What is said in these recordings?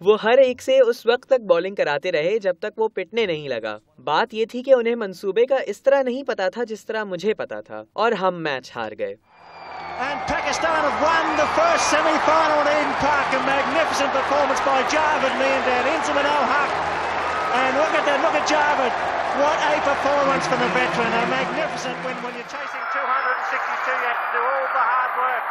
وہ ہر ایک سے اس وقت تک بولنگ کراتے رہے جب تک وہ پٹنے نہیں لگا. بات یہ تھی کہ انہیں منصوبے کا اس طرح نہیں پتا تھا جس طرح مجھے پتا تھا اور ہم میچ ہار گئے. And Pakistan have won the first semi-final at Eden Park. A magnificent performance by Javed Miandad into Manal Haq. And look at that, look at Javed. What a performance from the veteran. A magnificent win. When you're chasing 262, you have to do all the hard work.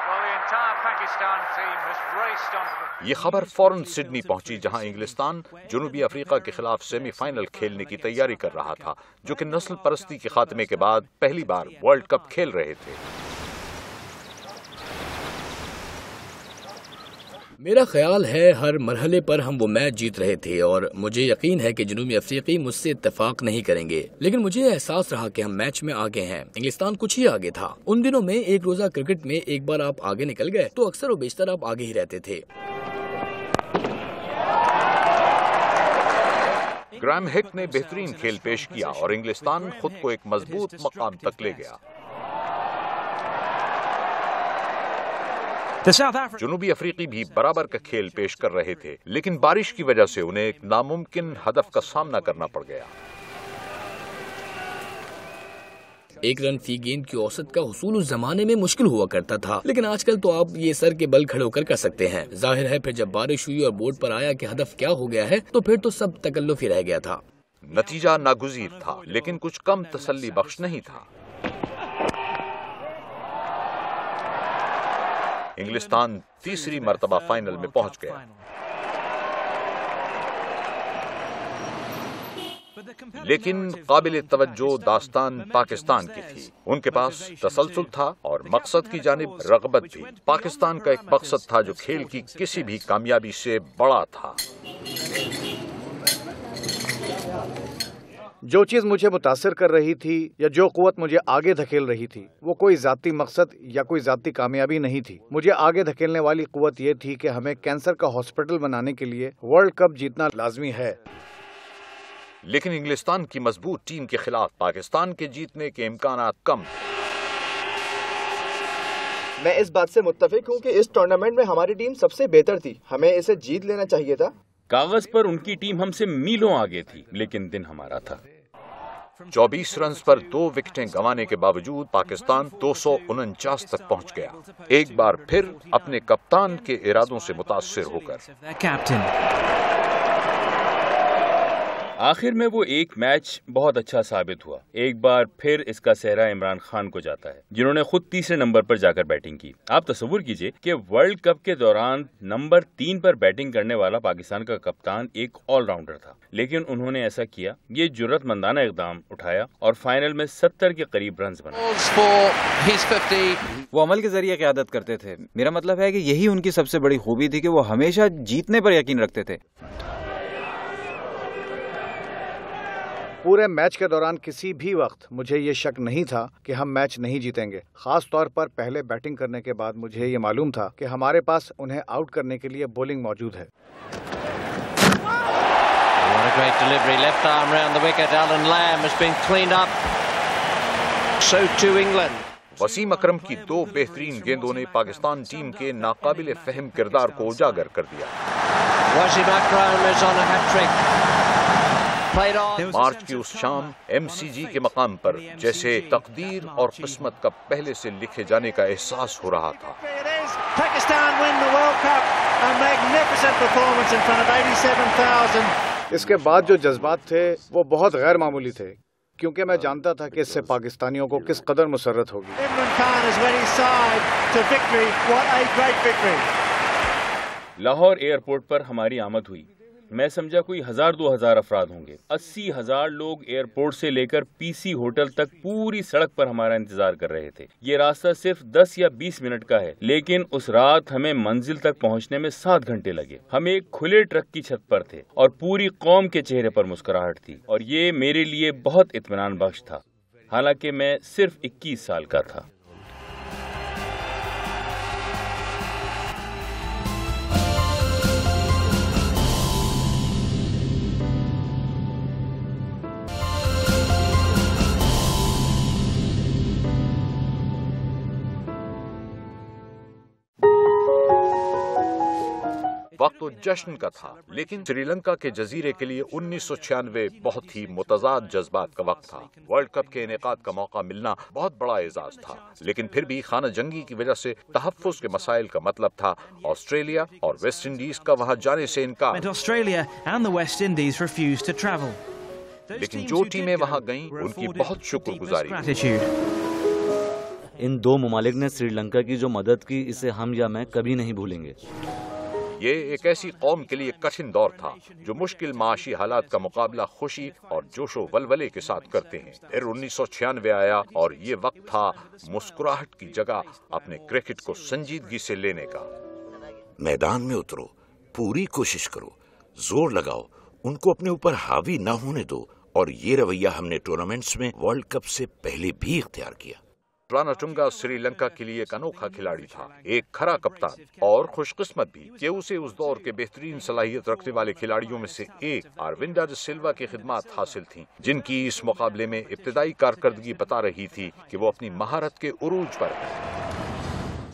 Well, the entire Pakistan team has raced on to the... یہ خبر فوراً Sydney پہنچی جہاں انگلستان جنوبی افریقہ کے خلاف semi final کھیلنے کی تیاری کر رہا تھا، جو کہ نسل پرستی کے خاتمے کے بعد پہلی بار ورلڈ کپ کھیل رہے تھے. میرا خیال ہے ہر مرحلے پر ہم وہ میچ جیت رہے تھے اور مجھے یقین ہے کہ جنوبی افریقی مجھ سے اتفاق نہیں کریں گے، لیکن مجھے احساس رہا کہ ہم میچ میں آگے ہیں. انگلستان کچھ ہی آگے تھا. ان دنوں میں ایک روزہ کرکٹ میں ایک بار آپ آگے نکل گئے تو اکثر و بیشتر آپ آگے ہی رہتے تھے. گرام ہیک نے بہترین کھیل پیش کیا اور انگلستان خود کو ایک مضبوط مقام تک لے گیا. جنوبی افریقی بھی برابر کا کھیل پیش کر رہے تھے، لیکن بارش کی وجہ سے انہیں ایک ناممکن ہدف کا سامنا کرنا پڑ گیا. 1 رن فی گیند کی اوسط کا حصول اس زمانے میں مشکل ہوا کرتا تھا، لیکن آج کل تو آپ یہ سر کے بل کھڑے ہو کر سکتے ہیں. ظاہر ہے پھر جب بارش ہوئی اور بورڈ پر آیا کہ ہدف کیا ہو گیا ہے تو پھر تو سب تکلف ہی رہ گیا تھا. نتیجہ ناگزیر تھا، لیکن کچھ کم تسلی بخش نہیں تھا. انگلستان تیسری مرتبہ فائنل میں پہنچ گیا. لیکن قابل توجہ داستان پاکستان کی تھی. ان کے پاس تسلسل تھا اور مقصد کی جانب رغبت تھی. پاکستان کا ایک مقصد تھا جو کھیل کی کسی بھی کامیابی سے بڑا تھا. جو چیز مجھے متاثر کر رہی تھی یا جو قوت مجھے آگے دھکیل رہی تھی وہ کوئی ذاتی مقصد یا کوئی ذاتی کامیابی نہیں تھی. مجھے آگے دھکیلنے والی قوت یہ تھی کہ ہمیں کینسر کا ہاسپٹل بنانے کے لیے ورلڈ کپ جیتنا لازمی ہے. لیکن انگلستان کی مضبوط ٹیم کے خلاف پاکستان کے جیتنے کے امکانات کم تھے. میں اس بات سے متفق ہوں کہ اس ٹورنامنٹ میں ہماری ٹیم سب سے بہتر تھی. ہمیں اسے جیت لینا چاہیے تھا. کاغذ پر ان کی ٹیم ہم سے میلوں آگے تھی، لیکن دن ہمارا تھا. 24 رنز پر 2 وکٹیں گنوانے کے باوجود پاکستان 249 تک پہنچ گیا، ایک بار پھر اپنے کپتان کے ارادوں سے متاثر ہو کر. آخر میں وہ ایک میچ بہت اچھا ثابت ہوا. ایک بار پھر اس کا سہرا عمران خان کو جاتا ہے، جنہوں نے خود تیسرے نمبر پر جا کر بیٹنگ کی. آپ تصور کیجئے کہ ورلڈ کپ کے دوران نمبر 3 پر بیٹنگ کرنے والا پاکستان کا کپتان ایک آل راؤنڈر تھا، لیکن انہوں نے ایسا کیا، یہ جرأت مندانہ اقدام اٹھایا اور فائنل میں 70 کے قریب رنز بنائے. وہ عمل کے ذریعے قیادت کرتے تھے. میرا مطلب ہے کہ یہی ان کی سب سے بڑی خوبی تھی کہ وہ ہمیشہ جیتنے پر یقین رکھتے تھے. پورے میچ کے دوران کسی بھی وقت مجھے یہ شک نہیں تھا کہ ہم میچ نہیں جیتیں گے. خاص طور پر پہلے بیٹنگ کرنے کے بعد مجھے یہ معلوم تھا کہ ہمارے پاس انہیں آؤٹ کرنے کے لیے بولنگ موجود ہے. وسیم اکرم کی 2 بہترین گیندوں نے پاکستان ٹیم کے ناقابل فہم کردار کو اجاگر کر دیا. مارچ کی اس شام ایم سی جی کے مقام پر جیسے تقدیر اور قسمت کا پہلے سے لکھے جانے کا احساس ہو رہا تھا. اس کے بعد جو جذبات تھے وہ بہت غیر معمولی تھے، کیونکہ میں جانتا تھا کہ اس سے پاکستانیوں کو کس قدر مسرت ہوگی. لاہور ایئرپورٹ پر ہماری آمد ہوئی. میں سمجھا کوئی 1000-2000 افراد ہوں گے. 80,000 لوگ ایئرپورٹ سے لے کر پی سی ہوٹل تک پوری سڑک پر ہمارا انتظار کر رہے تھے. یہ راستہ صرف 10 یا 20 منٹ کا ہے، لیکن اس رات ہمیں منزل تک پہنچنے میں 7 گھنٹے لگے. ہم ایک کھلے ٹرک کی چھت پر تھے اور پوری قوم کے چہرے پر مسکراہٹ تھی، اور یہ میرے لیے بہت اطمینان بخش تھا، حالانکہ میں صرف 21 سال کا تھا. وقت تو جشن کا تھا، لیکن سری لنکا کے جزیرے کے لیے 1996 بہت ہی متضاد جذبات کا وقت تھا۔ ورلڈ کپ کے انعقاد کا موقع ملنا بہت بڑا اعزاز تھا، لیکن پھر بھی خانہ جنگی کی وجہ سے تحفظ کے مسائل کا مطلب تھا آسٹریلیا اور ویسٹ انڈیز کا وہاں جانے سے انکار۔ لیکن جو ٹیمیں وہاں گئیں ان کی بہت شکر گزاری۔ ان دو ممالک نے سری لنکا کی جو مدد کی، اسے ہم یا میں کبھی نہیں بھولیں گے۔ یہ ایک ایسی قوم کے لیے کٹھن دور تھا جو مشکل معاشی حالات کا مقابلہ خوشی اور جوش و ولولے کے ساتھ کرتے ہیں۔ پھر 1996 آیا اور یہ وقت تھا مسکراہٹ کی جگہ اپنے کرکٹ کو سنجیدگی سے لینے کا۔ میدان میں اترو، پوری کوشش کرو، زور لگاؤ، ان کو اپنے اوپر حاوی نہ ہونے دو، اور یہ رویہ ہم نے ٹورنامنٹس میں ورلڈ کپ سے پہلے بھی اختیار کیا۔ راناٹنگا سری لنکا کے لیے ایک انوکھا کھلاڑی تھا، ایک کھرا کپتان، اور خوش قسمت بھی کہ اسے اس دور کے بہترین صلاحیت رکھنے والے کھلاڑیوں میں سے ایک ارویندا ڈی سلوا کی خدمات حاصل تھیں، جن کی اس مقابلے میں ابتدائی کارکردگی بتا رہی تھی کہ وہ اپنی مہارت کے عروج پر ہے۔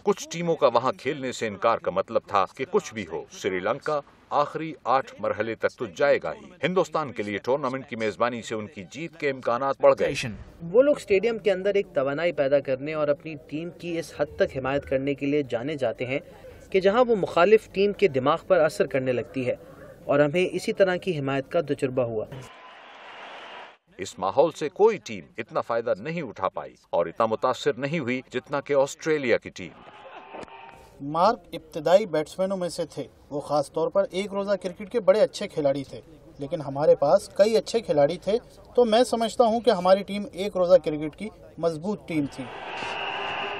کچھ ٹیموں کا وہاں کھیلنے سے انکار کا مطلب تھا کہ کچھ بھی ہو، سری لنکا آخری 8 مرحلے تک تو جائے گا ہی۔ ہندوستان کے لیے ٹورنامنٹ کی میزبانی سے ان کی جیت کے امکانات بڑھ گئے۔ وہ لوگ اسٹیڈیم کے اندر ایک توانائی پیدا کرنے اور اپنی ٹیم کی اس حد تک حمایت کرنے کے لیے جانے جاتے ہیں کہ جہاں وہ مخالف ٹیم کے دماغ پر اثر کرنے لگتی ہے، اور ہمیں اسی طرح کی حمایت کا تجربہ ہوا۔ اس ماحول سے کوئی ٹیم اتنا فائدہ نہیں اٹھا پائی اور اتنا متاثر نہیں ہوئی جتنا کہ آسٹریلیا کی ٹیم۔ مارک ابتدائی بیٹسمینوں میں سے تھے، وہ خاص طور پر ایک روزہ کرکٹ کے بڑے اچھے کھلاڑی تھے، لیکن ہمارے پاس کئی اچھے کھلاڑی تھے، تو میں سمجھتا ہوں کہ ہماری ٹیم ایک روزہ کرکٹ کی مضبوط ٹیم تھی۔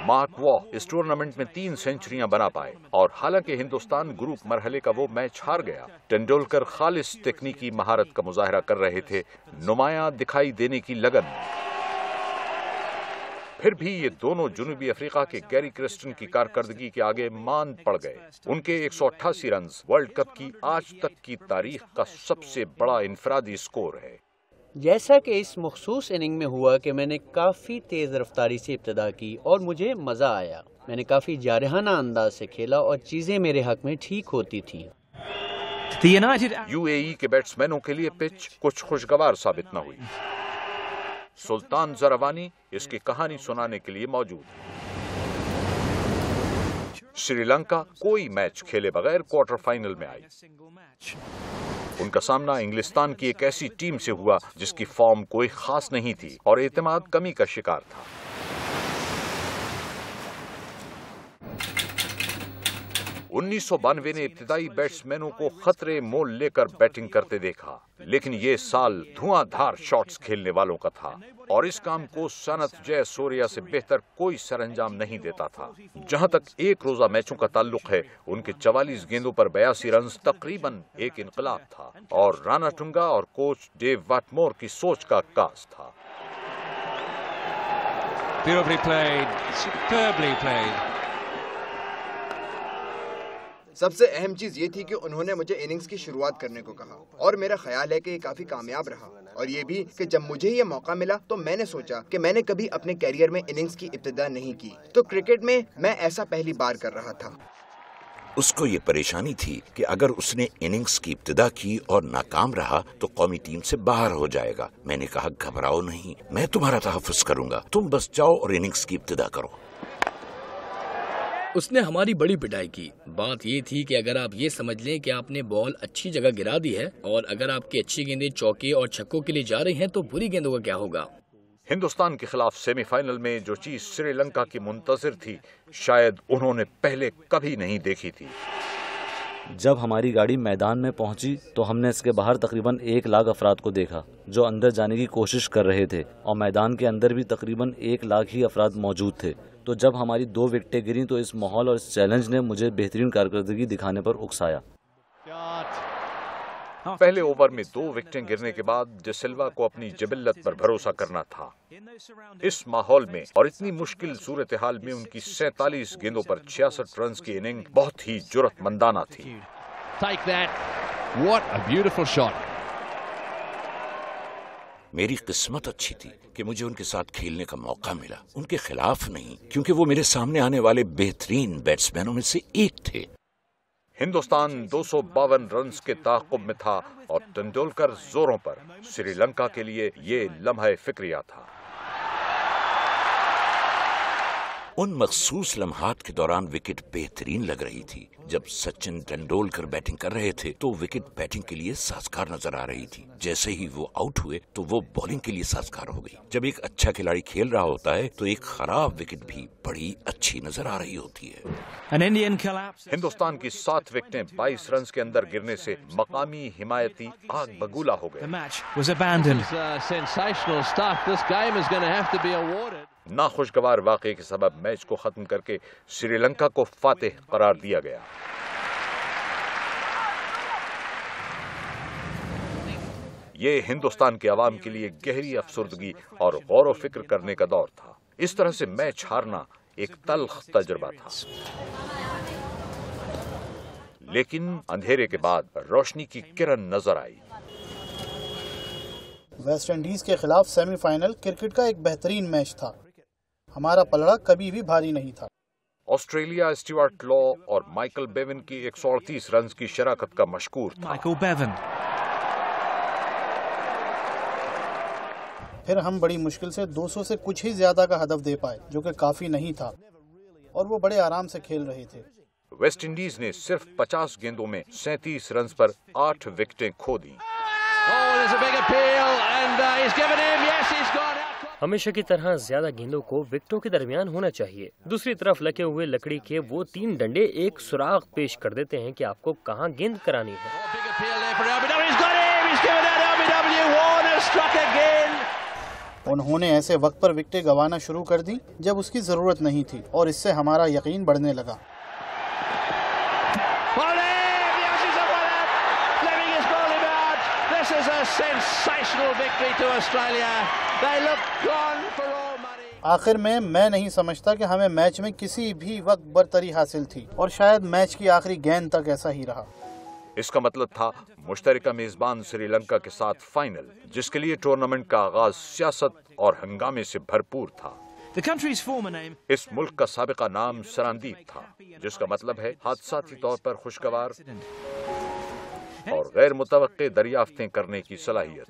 مارک واہ اس ٹورنامنٹ میں 3 سینچریاں بنا پائے، اور حالانکہ ہندوستان گروپ مرحلے کا وہ میچ ہار گیا، ٹنڈولکر خالص تکنیکی مہارت کا مظاہرہ کر رہے تھے، نمایاں دکھائی دینے کی لگن۔ پھر بھی یہ دونوں جنوبی افریقہ کے گیری کرسٹن کی کارکردگی کے آگے ماند پڑ گئے۔ ان کے 188 رنز ورلڈ کپ کی آج تک کی تاریخ کا سب سے بڑا انفرادی سکور ہے۔ جیسا کہ اس مخصوص اننگ میں ہوا کہ میں نے کافی تیز رفتاری سے ابتدا کی اور مجھے مزہ آیا۔ میں نے کافی جارحانہ انداز سے کھیلا اور چیزیں میرے حق میں ٹھیک ہوتی تھیں۔ یو اے ای کے بیٹسمینوں کے لیے پچ کچھ خوشگوار ثابت نہ ہوئی۔ سلطان زروانی اس کی کہانی سنانے کے لیے موجود ہے۔ سری لنکا کوئی میچ کھیلے بغیر کوارٹر فائنل میں آئی۔ ان کا سامنا انگلستان کی ایک ایسی ٹیم سے ہوا جس کی فارم کوئی خاص نہیں تھی اور اعتماد کمی کا شکار تھا۔ 1992 نے ابتدائی بیٹسمینوں کو خطرے مول لے کر بیٹنگ کرتے دیکھا، لیکن یہ سال دھواں دھار شاٹس کھیلنے والوں کا تھا، اور اس کام کو سنت جے سوریا سے بہتر کوئی سر انجام نہیں دیتا تھا۔ جہاں تک ایک روزہ میچوں کا تعلق ہے، ان کے 44 گیندوں پر 82 رنز تقریباً ایک انقلاب تھا، اور راناٹنگا اور کوچ ڈیو واٹمور کی سوچ کا عکاس تھا۔ سب سے اہم چیز یہ تھی کہ انہوں نے مجھے اننگز کی شروعات کرنے کو کہا، اور میرا خیال ہے کہ یہ کافی کامیاب رہا، اور یہ بھی کہ جب مجھے یہ موقع ملا تو میں نے سوچا کہ میں نے کبھی اپنے کیریئر میں اننگز کی ابتدا نہیں کی، تو کرکٹ میں میں ایسا پہلی بار کر رہا تھا۔ اس کو یہ پریشانی تھی کہ اگر اس نے اننگز کی ابتدا کی اور ناکام رہا تو قومی ٹیم سے باہر ہو جائے گا۔ میں نے کہا گھبراؤ نہیں، میں تمہارا تحفظ کروں گا، تم بس جاؤ اور اننگز کی ابتدا کرو۔ اس نے ہماری بڑی پٹائی کی۔ بات یہ تھی کہ اگر آپ یہ سمجھ لیں کہ آپ نے بال اچھی جگہ گرا دی ہے، اور اگر آپ کی اچھی گیندیں چوکے اور چھکوں کے لیے جا رہی ہیں، تو بری گیندوں کا کیا ہوگا؟ ہندوستان کے خلاف سیمی فائنل میں جو چیز سری لنکا کی منتظر تھی، شاید انہوں نے پہلے کبھی نہیں دیکھی تھی۔ جب ہماری گاڑی میدان میں پہنچی تو ہم نے اس کے باہر تقریباً 1 لاکھ افراد کو دیکھا جو اندر جانے کی کوشش کر رہے تھے، اور میدان کے اندر بھی تقریباً 1 لاکھ ہی افراد موجود تھے۔ تو جب ہماری 2 وکٹیں گریں تو اس ماحول اور اس چیلنج نے مجھے بہترین کارکردگی دکھانے پر اکسایا۔ پہلے اوور میں 2 وکٹیں گرنے کے بعد ڈی سلوا کو اپنی جبلت پر بھروسہ کرنا تھا۔ اس ماحول میں اور اتنی مشکل صورتحال میں ان کی 47 گیندوں پر 66 رنز کی اننگ بہت ہی جرأت مندانہ تھی۔ میری قسمت اچھی تھی کہ مجھے ان کے ساتھ کھیلنے کا موقع ملا، ان کے خلاف نہیں، کیونکہ وہ میرے سامنے آنے والے بہترین بیٹسمینوں میں سے ایک تھے۔ ہندوستان 252 رنز کے تعاقب میں تھا اور تندولکر زوروں پر سری لنکا کے لیے یہ لمحہ فکریہ تھا۔ ان مخصوص لمحات کے دوران وکٹ بہترین لگ رہی تھی۔ جب سچن ٹنڈولکر بیٹنگ کر رہے تھے تو وکٹ بیٹنگ کے لیے سازگار نظر آ رہی تھی، جیسے ہی وہ آؤٹ ہوئے تو وہ بالنگ کے لیے سازگار ہو گئی۔ جب ایک اچھا کھلاڑی کھیل رہا ہوتا ہے تو ایک خراب وکٹ بھی بڑی اچھی نظر آ رہی ہوتی ہے۔ ہندوستان کی 7 وکٹیں 22 رنز کے اندر گرنے سے مقامی حمایتی آگ بگولا ہو گئے۔ ناخوشگوار واقعے کے سبب میچ کو ختم کر کے سری لنکا کو فاتح قرار دیا گیا۔ یہ ہندوستان کے عوام کے لیے گہری افسردگی اور غور و فکر کرنے کا دور تھا۔ اس طرح سے میچ ہارنا ایک تلخ تجربہ تھا، لیکن اندھیرے کے بعد روشنی کی کرن نظر آئی۔ ویسٹ انڈیز کے خلاف سیمی فائنل کرکٹ کا ایک بہترین میچ تھا۔ ہمارا پلڑا کبھی بھی بھاری نہیں تھا۔ آسٹریلیا اسٹیورٹ لا اور مائیکل بیون کی 138 رنز کی شراکت کا مشکور تھا۔ پھر ہم بڑی مشکل سے 200 سے کچھ ہی زیادہ کا ہدف دے پائے، جو کہ کافی نہیں تھا، اور وہ بڑے آرام سے کھیل رہے تھے۔ ویسٹ انڈیز نے صرف 50 گیندوں میں 37 رنز پر 8 وکٹیں کھو دیں۔ ہمیشہ کی طرح زیادہ گیندوں کو وکٹوں کے درمیان ہونا چاہیے۔ دوسری طرف لگے ہوئے لکڑی کے وہ 3 ڈنڈے ایک سراغ پیش کر دیتے ہیں کہ آپ کو کہاں گیند کرانی ہے۔ انہوں نے ایسے وقت پر وکٹیں گنوانا شروع کر دی جب اس کی ضرورت نہیں تھی، اور اس سے ہمارا یقین بڑھنے لگا۔ آخر میں نہیں سمجھتا کہ ہمیں میچ میں کسی بھی وقت برتری حاصل تھی، اور شاید میچ کی آخری گیند تک ایسا ہی رہا۔ اس کا مطلب تھا مشترکہ میزبان سری لنکا کے ساتھ فائنل، جس کے لیے ٹورنامنٹ کا آغاز سیاست اور ہنگامے سے بھرپور تھا۔ اس ملک کا سابقہ نام سراندیپ تھا، جس کا مطلب ہے حادثاتی طور پر خوشگوار اور غیر متوقع دریافتیں کرنے کی صلاحیت۔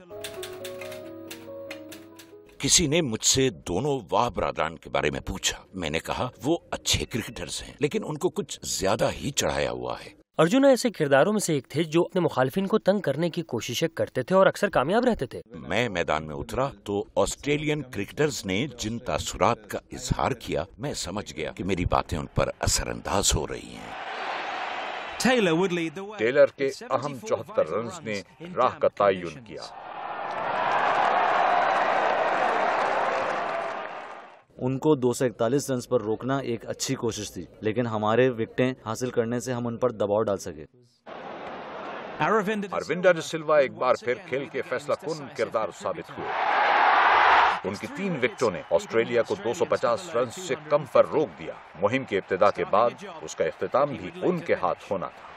کسی نے مجھ سے دونوں واہ برادران کے بارے میں پوچھا۔ میں نے کہا وہ اچھے کرکٹرز ہیں، لیکن ان کو کچھ زیادہ ہی چڑھایا ہوا ہے۔ ارجن ایسے کرداروں میں سے ایک تھے جو اپنے مخالفین کو تنگ کرنے کی کوششیں کرتے تھے اور اکثر کامیاب رہتے تھے۔ میں میدان میں اترا تو آسٹریلین کرکٹرز نے جن تاثرات کا اظہار کیا، میں سمجھ گیا کہ میری باتیں ان پر اثر انداز ہو رہی ہیں۔ ٹیلر کے اہم 74 رنز نے راہ کا تعین کیا۔ ان کو 241 رنز پر روکنا ایک اچھی کوشش تھی، لیکن ہمارے وکٹیں حاصل کرنے سے ہم ان پر دباؤ ڈال سکے۔ ارویندا ڈی سلوا ایک بار پھر کھیل کے فیصلہ کن کردار ثابت ہوئے۔ ان کی 3 وکٹوں نے آسٹریلیا کو 250 رنز سے کم پر روک دیا۔ مہم کے ابتدا کے بعد اس کا اختتام بھی ان کے ہاتھ ہونا تھا۔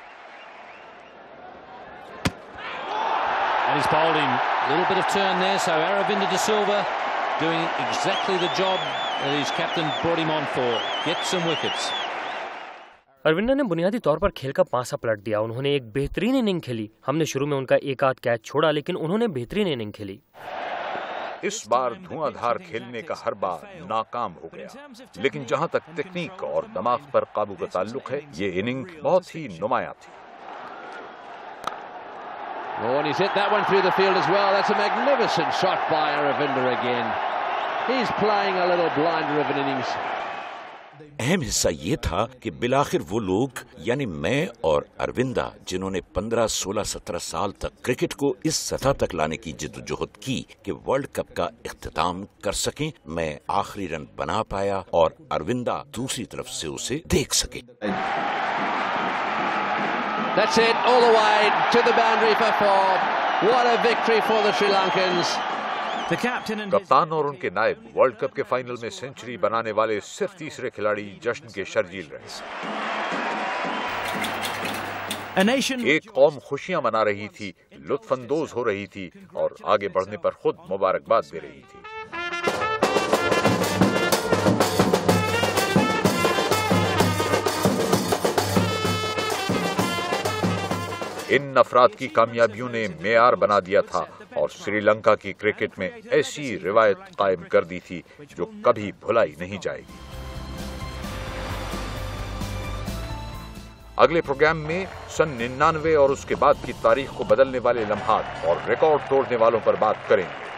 doing exactly the job that his captain brought him on for. Get some wickets. ارویندا نے بنیادی طور پر کھیل کا پانسا پلٹ دیا۔ انہوں نے ایک بہترین اننگ کھیلی۔ ہم نے شروع میں ان کا ایک آدھ کیچ چھوڑا، لیکن انہوں نے بہترین اننگ کھیلی۔ اس بار دھواں دھار کھیلنے کا ہر بار ناکام ہو گیا، لیکن جہاں تک تکنیک اور دماغ پر قابو کا تعلق ہے، یہ اننگ بہت ہی نمایاں تھی۔ Oh, and he's hit that one through the field as well. That's a magnificent shot by Aravinda again. He's playing a little blinder of an innings. اہم حصہ یہ تھا کہ بالآخر وہ لوگ یعنی میں اور ارویندا جنہوں نے 15, 16, 17 سال تک کرکٹ کو اس سطح تک لانے کی جدوجہد کی کہ ورلڈ کپ کا اختتام کر سکیں، میں آخری رن بنا پایا اور ارویندا دوسری طرف سے اسے دیکھ سکے۔ That's it, all the way to the boundary for 4. What a victory for the Sri Lankans. کپتان اور ان کے نائب ورلڈ کپ کے فائنل میں سینچری بنانے والے صرف تیسرے کھلاڑی جشن کے شرجیل رہے۔ ایک قوم خوشیاں منا رہی تھی، لطف اندوز ہو رہی تھی اور آگے بڑھنے پر خود مبارکباد دے رہی تھی۔ ان افراد کی کامیابیوں نے معیار بنا دیا تھا اور سری لنکا کی کرکٹ میں ایسی روایت قائم کر دی تھی جو کبھی بھلائی نہیں جائے گی۔ اگلے پروگرام میں سن 99 اور اس کے بعد کی تاریخ کو بدلنے والے لمحات اور ریکارڈ توڑنے والوں پر بات کریں گے۔